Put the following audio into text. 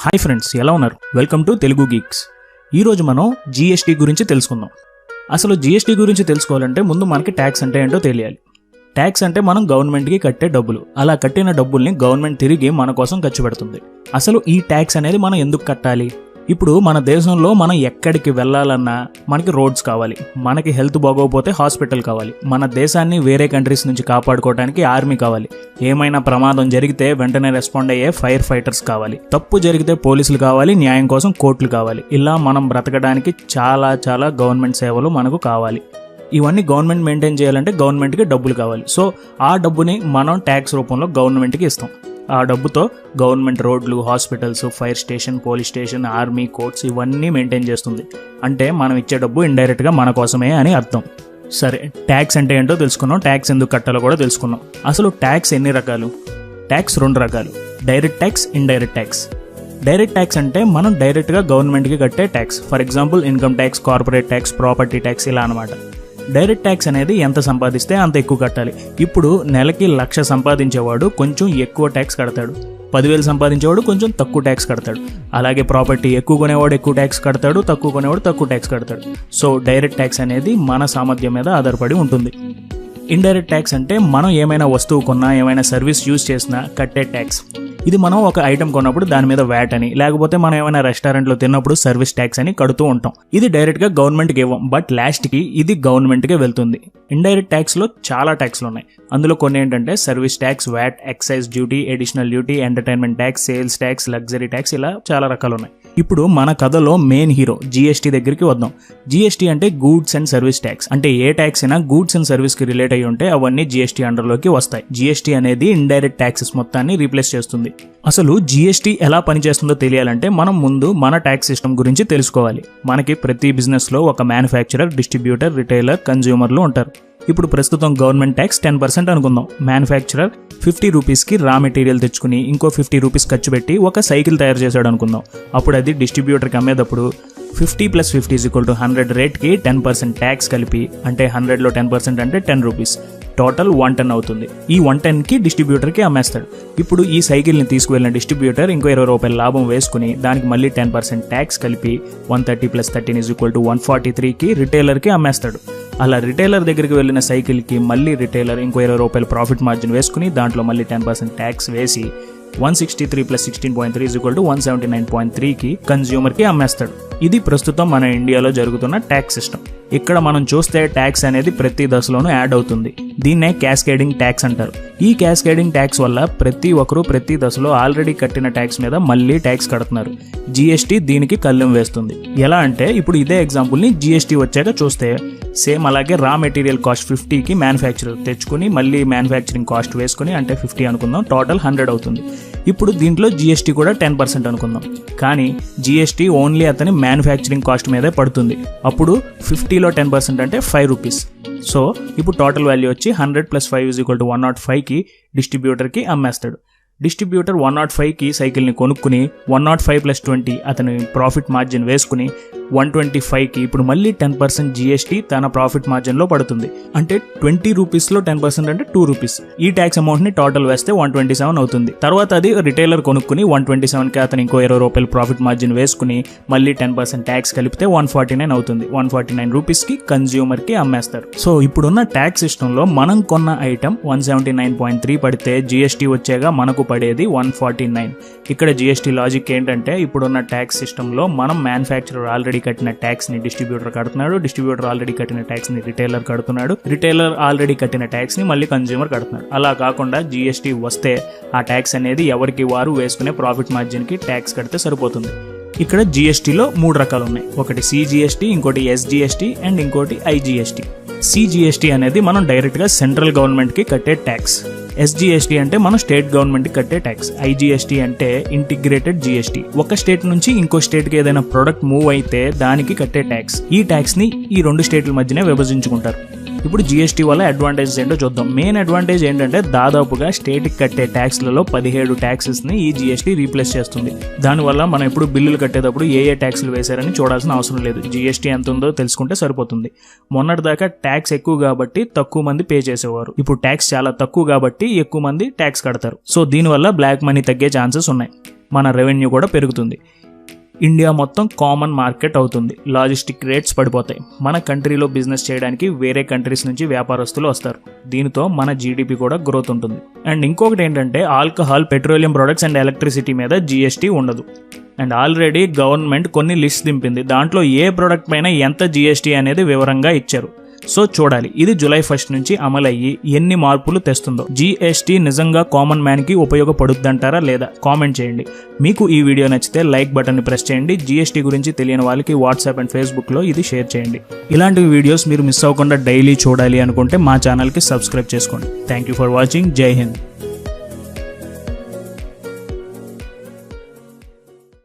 Hi friends, ఎలా ఉన్నారు? Welcome to Telugu Geeks. ఈరోజు మనం జీఎస్టీ గురించి తెలుసుకుందాం. అసలు జీఎస్టీ గురించి తెలుసుకోవాలంటే ముందు మనకి ట్యాక్స్ అంటే ఏంటో తెలియాలి. ట్యాక్స్ అంటే మనం గవర్నమెంట్కి కట్టే డబ్బులు. అలా కట్టిన డబ్బుల్ని గవర్నమెంట్ తిరిగి మన కోసం ఖర్చు పెడుతుంది. అసలు ఈ ట్యాక్స్ అనేది మనం ఎందుకు కట్టాలి? ఇప్పుడు మన దేశంలో మనం ఎక్కడికి వెళ్ళాలన్నా మనకి రోడ్స్ కావాలి, మనకి హెల్త్ బాగోకపోతే హాస్పిటల్ కావాలి, మన దేశాన్ని వేరే కంట్రీస్ నుంచి కాపాడుకోవడానికి ఆర్మీ కావాలి, ఏమైనా ప్రమాదం జరిగితే వెంటనే రెస్పాండ్ అయ్యే ఫైర్ ఫైటర్స్ కావాలి, తప్పు జరిగితే పోలీసులు కావాలి, న్యాయం కోసం కోర్టులు కావాలి. ఇలా మనం బ్రతకడానికి చాలా గవర్నమెంట్ సేవలు మనకు కావాలి. ఇవన్నీ గవర్నమెంట్ మెయింటైన్ చేయాలంటే గవర్నమెంట్కి డబ్బులు కావాలి. సో ఆ డబ్బుని మనం ట్యాక్స్ రూపంలో గవర్నమెంట్కి ఇస్తాం. ఆ డబ్బుతో గవర్నమెంట్ రోడ్లు, hospitals, fire station, police station, army, courts ఇవన్నీ మెయింటైన్ చేస్తుంది. అంటే మనం ఇచ్చే డబ్బు ఇండైరెక్ట్గా మన కోసమే అని అర్థం. సరే, ట్యాక్స్ అంటే ఏంటో తెలుసుకున్నాం, ట్యాక్స్ ఎందుకు కట్టాలో కూడా తెలుసుకున్నాం. అసలు ట్యాక్స్ ఎన్ని రకాలు? ట్యాక్స్ 2 రకాలు: direct tax, indirect tax. Direct tax అంటే మనం డైరెక్ట్గా గవర్నమెంట్కి కట్టే tax. For example income tax, corporate tax, property tax, ఇలా అనమాట. డైరెక్ట్ ట్యాక్స్ అనేది ఎంత సంపాదిస్తే అంత ఎక్కువ కట్టాలి. ఇప్పుడు నెలకి 1,00,000 సంపాదించేవాడు కొంచెం ఎక్కువ ట్యాక్స్ కడతాడు, 10,000 సంపాదించేవాడు కొంచెం తక్కువ ట్యాక్స్ కడతాడు. అలాగే ప్రాపర్టీ ఎక్కువ కొనేవాడు ఎక్కువ ట్యాక్స్ కడతాడు, తక్కువ కొనేవాడు తక్కువ ట్యాక్స్ కడతాడు. సో డైరెక్ట్ ట్యాక్స్ అనేది మన సామర్థ్యం మీద ఆధారపడి ఉంటుంది. ఇండైరెక్ట్ ట్యాక్స్ అంటే మనం ఏమైనా వస్తువు కొన్నా, ఏమైనా సర్వీస్ యూజ్ చేసినా కట్టే ట్యాక్స్. ఇది మనం ఒక ఐటమ్ కొన్నప్పుడు దాని మీద వ్యాట్ అని, లేకపోతే మనం ఏమైనా రెస్టారెంట్లో తిన్నప్పుడు సర్వీస్ ట్యాక్స్ అని కడుతూ ఉంటాం. ఇది డైరెక్ట్గా గవర్నమెంట్కి ఇవ్వం, బట్ లాస్ట్కి ఇది గవర్నమెంట్కే వెళ్తుంది. ఇండైరెక్ట్ ట్యాక్స్లో చాలా ట్యాక్స్లు ఉన్నాయి. అందులో కొన్ని ఏంటంటే service tax, VAT, excise duty, additional duty, entertainment tax, sales tax, luxury tax, ఇలా చాలా రకాలు ఉన్నాయి. ఇప్పుడు మన కథలో మెయిన్ హీరో జీఎస్టీ దగ్గరికి వద్దాం. జీఎస్టీ అంటే గూడ్స్ అండ్ సర్వీస్ ట్యాక్స్. అంటే ఏ ట్యాక్స్ అయినా గూడ్స్ అండ్ సర్వీస్ కి రిలేట్ అయ్యి ఉంటే అవన్నీ జీఎస్టీ అండర్లోకి వస్తాయి. జీఎస్టీ అనేది ఇండైరెక్ట్ ట్యాక్సెస్ మొత్తాన్ని రీప్లేస్ చేస్తుంది. అసలు జీఎస్టీ ఎలా పనిచేస్తుందో తెలియాలంటే మనం ముందు మన ట్యాక్స్ సిస్టమ్ గురించి తెలుసుకోవాలి. మనకి ప్రతి బిజినెస్ లో ఒక మ్యానుఫ్యాక్చరర్, డిస్ట్రిబ్యూటర్, రిటైలర్, కన్జ్యూమర్లు ఉంటారు. ఇప్పుడు ప్రస్తుతం గవర్నమెంట్ ట్యాక్స్ 10% అనుకుందాం. మ్యానుఫ్యాక్చరర్ 50 రూపీస్కి రా మెటీరియల్ తెచ్చుకుని ఇంకో 50 రూపీస్ ఖర్చు పెట్టి ఒక సైకిల్ తయారు చేశాడు అనుకుందాం. అప్పుడు అది డిస్ట్రిబ్యూటర్కి అమ్మేటప్పుడు 50 + 50 = 100 రేట్కి 10% ట్యాక్స్ కలిపి, అంటే 100లో 10% అంటే 10 రూపీస్, టోటల్ 110 అవుతుంది. ఈ 110కి డిస్ట్రిబ్యూటర్కి అమ్మేస్తాడు. ఇప్పుడు ఈ సైకిల్ని తీసుకువెళ్ళిన డిస్ట్రిబ్యూటర్ ఇంకో 20 రూపాయల లాభం వేసుకుని దానికి మళ్ళీ 10% ట్యాక్స్ కలిపి 130 + 13 = 143కి రిటైలర్కి అమ్మేస్తాడు. అలా రిటైలర్ దగ్గరికి వెళ్ళిన సైకిల్కి మళ్ళీ రిటైలర్ ఇంకో 20 రూపాయల ప్రాఫిట్ మార్జిన్ వేసుకుని దాంట్లో మళ్ళీ 10% ట్యాక్స్ వేసి 163 + 16.3 = 179.3కి కన్జ్యూమర్కి అమ్మేస్తాడు. ఇది ప్రస్తుతం మన ఇండియాలో జరుగుతున్న ట్యాక్స్ సిస్టమ్. ఇక్కడ మనం చూస్తే ట్యాక్స్ అనేది ప్రతి దశలోనూ యాడ్ అవుతుంది. దీన్నే క్యాస్కేడింగ్ ట్యాక్స్ అంటారు. ఈ క్యాస్కేడింగ్ ట్యాక్స్ వల్ల ప్రతి ఒక్కరూ ప్రతి దశలో ఆల్రెడీ కట్టిన ట్యాక్స్ మీద మళ్ళీ ట్యాక్స్ కడుతున్నారు. జీఎస్టీ దీనికి కళ్ళెం వేస్తుంది. ఎలా అంటే ఇప్పుడు ఇదే ఎగ్జాంపుల్ని జీఎస్టీ వచ్చాక చూస్తే సేమ్ అలాగే రా మెటీరియల్ కాస్ట్ 50కి మ్యానుఫ్యాక్చరర్ తెచ్చుకుని మళ్ళీ మ్యానుఫ్యాక్చరింగ్ కాస్ట్ వేసుకుని, అంటే 50 అనుకుందాం, టోటల్ 100 అవుతుంది. ఇప్పుడు దీంట్లో జీఎస్టీ కూడా 10% అనుకుందాం. కానీ జీఎస్టీ ఓన్లీ అతని మ్యానుఫ్యాక్చరింగ్ కాస్ట్ మీదే పడుతుంది. అప్పుడు 50లో 10% అంటే 5 రూపీస్. సో ఇప్పుడు టోటల్ వాల్యూ వచ్చి 100 + 5 = 105కి డిస్ట్రిబ్యూటర్కి అమ్మేస్తాడు. డిస్ట్రిబ్యూటర్ 105కి సైకిల్ని కొనుక్కుని 105 + 20 అతని ప్రాఫిట్ మార్జిన్ వేసుకుని 125కి ఇప్పుడు మళ్ళీ 10% జీఎస్టీ తన ప్రాఫిట్ మార్జిన్లో పడుతుంది. అంటే 20 రూపీస్లో 10% అంటే 2 రూపీస్. ఈ ట్యాక్స్ అమౌంట్ని టోటల్ వేస్తే 127 అవుతుంది. తర్వాత అది రిటైలర్ కొనుక్కుని 127కి అతను ఇంకో 20 రూపాయల ప్రాఫిట్ మార్జిన్ వేసుకుని మళ్ళీ 10% ట్యాక్స్ కలిపితే 149 అవుతుంది. 149 రూపీస్కి కన్జ్యూమర్కి అమ్మేస్తారు. సో ఇప్పుడున్న ట్యాక్స్ సిస్టంలో మనం కొన్న ఐటమ్ 179.3 పడితే జీఎస్టీ వచ్చాక మనకు పడేది 149. ఇక్కడ జీఎస్టీ లాజిక్ ఏంటంటే ఇప్పుడున్న ట్యాక్స్ సిస్టంలో మనం మ్యానుఫ్యాక్చరర్ ఆల్రెడీ కట్టిన ట్యాక్స్ ని డిస్ట్రిబ్యూటర్ కడుతున్నాడు, డిస్ట్రిబ్యూటర్ ఆల్రెడీ కట్టిన ట్యాక్స్ ని రిటైలర్ కడుతున్నాడు, రిటైలర్ ఆల్రెడీ కట్టిన ట్యాక్స్ ని మళ్ళీ కన్జ్యూమర్ కడుతున్నాడు. అలా కాకుండా జీఎస్టీ వస్తే ఆ ట్యాక్స్ అనేది ఎవరికి వారు వేసుకునే ప్రాఫిట్ మార్జిన్ కి ట్యాక్స్ కడితే సరిపోతుంది. ఇక్కడ జీఎస్టీలో 3 రకాలు ఉన్నాయి. ఒకటి సిజిఎస్టీ, ఇంకోటి ఎస్జిఎస్టీ అండ్ ఇంకోటి ఐజిఎస్టీ. సిజిఎస్టీ అనేది మనం డైరెక్ట్గా సెంట్రల్ గవర్నమెంట్కి కట్టే ట్యాక్స్. ఎస్జిఎస్టీ అంటే మనం స్టేట్ గవర్నమెంట్కి కట్టే ట్యాక్స్. ఐజిఎస్టీ అంటే ఇంటిగ్రేటెడ్ జిఎస్టీ. ఒక స్టేట్ నుంచి ఇంకో స్టేట్కి ఏదైనా ప్రొడక్ట్ మూవ్ అయితే దానికి కట్టే ట్యాక్స్. ఈ ట్యాక్స్ని ఈ 2 స్టేట్ల మధ్యనే విభజించుకుంటారు. ఇప్పుడు జీఎస్టీ వల్ల అడ్వాంటేజెస్ ఏంటో చూద్దాం. మెయిన్ అడ్వాంటేజ్ ఏంటంటే దాదాపుగా స్టేట్కి కట్టే ట్యాక్స్లలో 17 ట్యాక్సెస్ని ఈ జీఎస్టీ రీప్లేస్ చేస్తుంది. దానివల్ల మనం ఎప్పుడు బిల్లులు కట్టేటప్పుడు ఏ ట్యాక్స్లు వేశారని చూడాల్సిన అవసరం లేదు. జీఎస్టీ ఎంత ఉందో తెలుసుకుంటే సరిపోతుంది. మొన్నటిదాకా ట్యాక్స్ ఎక్కువ కాబట్టి తక్కువ మంది పే చేసేవారు. ఇప్పుడు ట్యాక్స్ చాలా తక్కువ కాబట్టి ఎక్కువ మంది ట్యాక్స్ కడతారు. సో దీనివల్ల బ్లాక్ మనీ తగ్గే ఛాన్సెస్ ఉన్నాయి. మన రెవెన్యూ కూడా పెరుగుతుంది. ఇండియా మొత్తం కామన్ మార్కెట్ అవుతుంది. లాజిస్టిక్ రేట్స్ పడిపోతాయి. మన కంట్రీలో బిజినెస్ చేయడానికి వేరే కంట్రీస్ నుంచి వ్యాపారస్తులు వస్తారు. దీనితో మన జీడిపి కూడా గ్రోత్ ఉంటుంది. అండ్ ఇంకొకటి ఏంటంటే alcohol, petroleum products and electricity మీద జీఎస్టీ ఉండదు. అండ్ ఆల్రెడీ గవర్నమెంట్ కొన్ని లిస్ట్ దింపింది. దాంట్లో ఏ ప్రోడక్ట్ పైన ఎంత జీఎస్టీ అనేది వివరంగా ఇచ్చారు. సో చూడాలి ఇది జూలై 1 నుంచి అమలయ్యి ఎన్ని మార్పులు తెస్తుందో. జీఎస్టీ నిజంగా కామన్ మ్యాన్ కి ఉపయోగపడుద్దంటారా లేదా కామెంట్ చేయండి. మీకు ఈ వీడియో నచ్చితే లైక్ బటన్ ని ప్రెస్ చేయండి. జీఎస్టీ గురించి తెలియని వాళ్ళకి వాట్సాప్ అండ్ ఫేస్బుక్ లో ఇది షేర్ చేయండి. ఇలాంటి వీడియోస్ మీరు మిస్ అవ్వకుండా డైలీ చూడాలి అనుకుంటే మా ఛానల్ కి సబ్స్క్రైబ్ చేసుకోండి. Thank you for watching. జై హింద్.